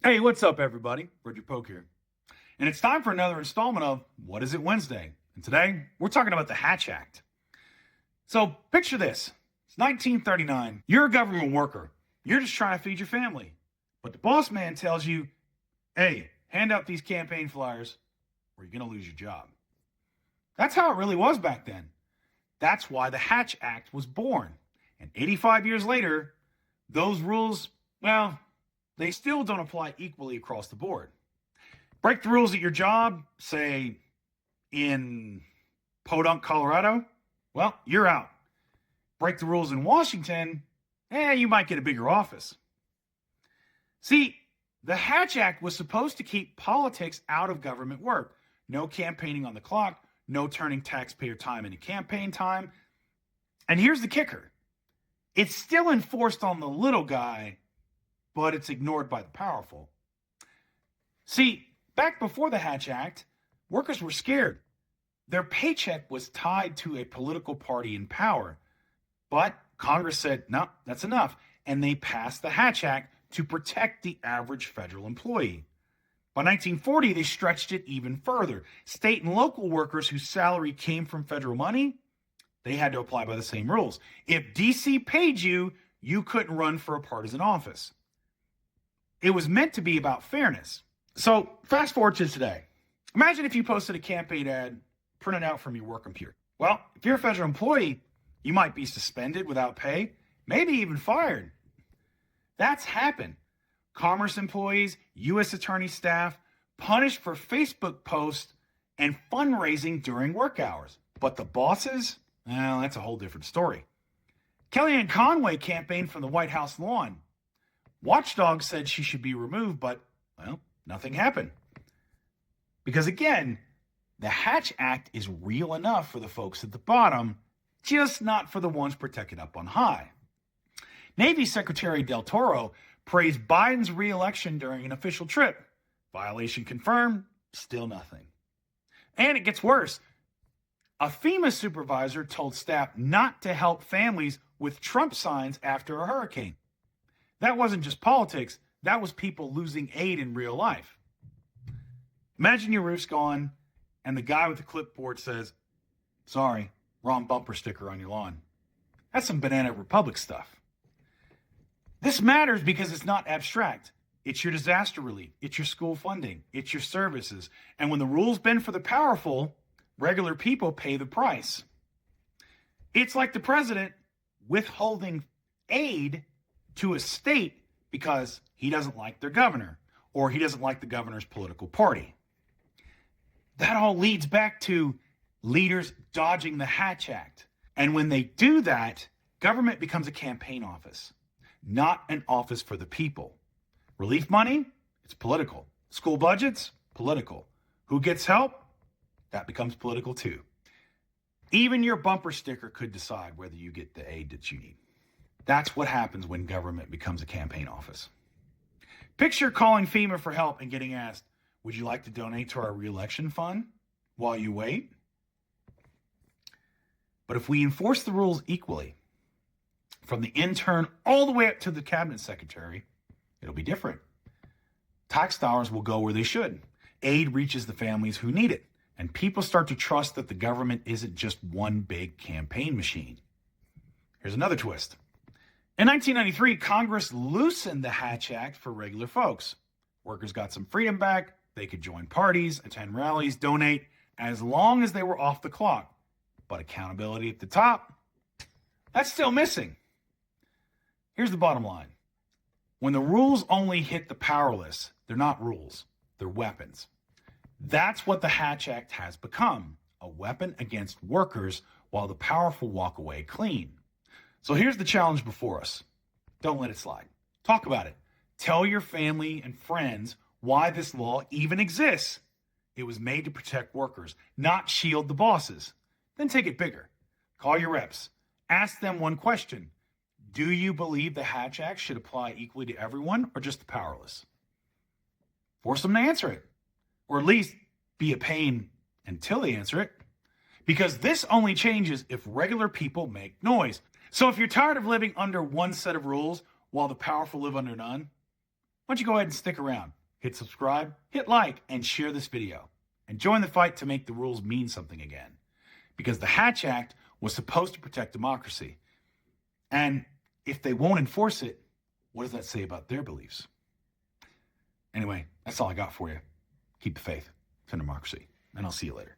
Hey, what's up, everybody? Frederic Poag here. And it's time for another installment of What Is It Wednesday? And today, we're talking about the Hatch Act. So, picture this. It's 1939. You're a government worker. You're just trying to feed your family. But the boss man tells you, hey, hand out these campaign flyers or you're going to lose your job. That's how it really was back then. That's why the Hatch Act was born. And 85 years later, those rules, well, they still don't apply equally across the board. Break the rules at your job, say in Podunk, Colorado, well, you're out. Break the rules in Washington, you might get a bigger office. See, the Hatch Act was supposed to keep politics out of government work. No campaigning on the clock, no turning taxpayer time into campaign time. And here's the kicker. It's still enforced on the little guy, but it's ignored by the powerful. See, back before the Hatch Act, workers were scared. Their paycheck was tied to a political party in power. But Congress said, no, that's enough. And they passed the Hatch Act to protect the average federal employee. By 1940, they stretched it even further. State and local workers whose salary came from federal money, they had to apply by the same rules. If DC paid you, you couldn't run for a partisan office. It was meant to be about fairness. So fast forward to today. Imagine if you posted a campaign ad printed out from your work computer. Well, if you're a federal employee, you might be suspended without pay, maybe even fired. That's happened. Commerce employees, U.S. attorney staff, punished for Facebook posts and fundraising during work hours. But the bosses, well, that's a whole different story. Kellyanne Conway campaigned from the White House lawn. Watchdog said she should be removed, but, well, nothing happened. Because again, the Hatch Act is real enough for the folks at the bottom, just not for the ones protected up on high. Navy Secretary Del Toro praised Biden's re-election during an official trip. Violation confirmed, still nothing. And it gets worse. A FEMA supervisor told staff not to help families with Trump signs after a hurricane. That wasn't just politics. That was people losing aid in real life. Imagine your roof's gone and the guy with the clipboard says, sorry, wrong bumper sticker on your lawn. That's some Banana Republic stuff. This matters because it's not abstract. It's your disaster relief. It's your school funding. It's your services. And when the rules bend for the powerful, regular people pay the price. It's like the president withholding aid to a state because he doesn't like their governor or he doesn't like the governor's political party. That all leads back to leaders dodging the Hatch Act. And when they do that, government becomes a campaign office, not an office for the people. Relief money, it's political. School budgets, political. Who gets help? That becomes political too. Even your bumper sticker could decide whether you get the aid that you need. That's what happens when government becomes a campaign office. Picture calling FEMA for help and getting asked, would you like to donate to our re-election fund while you wait? But if we enforce the rules equally, from the intern all the way up to the cabinet secretary, it'll be different. Tax dollars will go where they should. Aid reaches the families who need it. And people start to trust that the government isn't just one big campaign machine. Here's another twist. In 1993, Congress loosened the Hatch Act for regular folks. Workers got some freedom back. They could join parties, attend rallies, donate, as long as they were off the clock. But accountability at the top, that's still missing. Here's the bottom line. When the rules only hit the powerless, they're not rules, they're weapons. That's what the Hatch Act has become, a weapon against workers while the powerful walk away clean. So here's the challenge before us. Don't let it slide. Talk about it. Tell your family and friends why this law even exists. It was made to protect workers, not shield the bosses. Then take it bigger. Call your reps. Ask them one question. Do you believe the Hatch Act should apply equally to everyone or just the powerless? Force them to answer it. Or at least be a pain until they answer it. Because this only changes if regular people make noise. So if you're tired of living under one set of rules while the powerful live under none, why don't you go ahead and stick around? hit subscribe, hit like, and share this video. And join the fight to make the rules mean something again. Because the Hatch Act was supposed to protect democracy. And if they won't enforce it, what does that say about their beliefs? Anyway, that's all I got for you. Keep the faith. It's in democracy. And I'll see you later.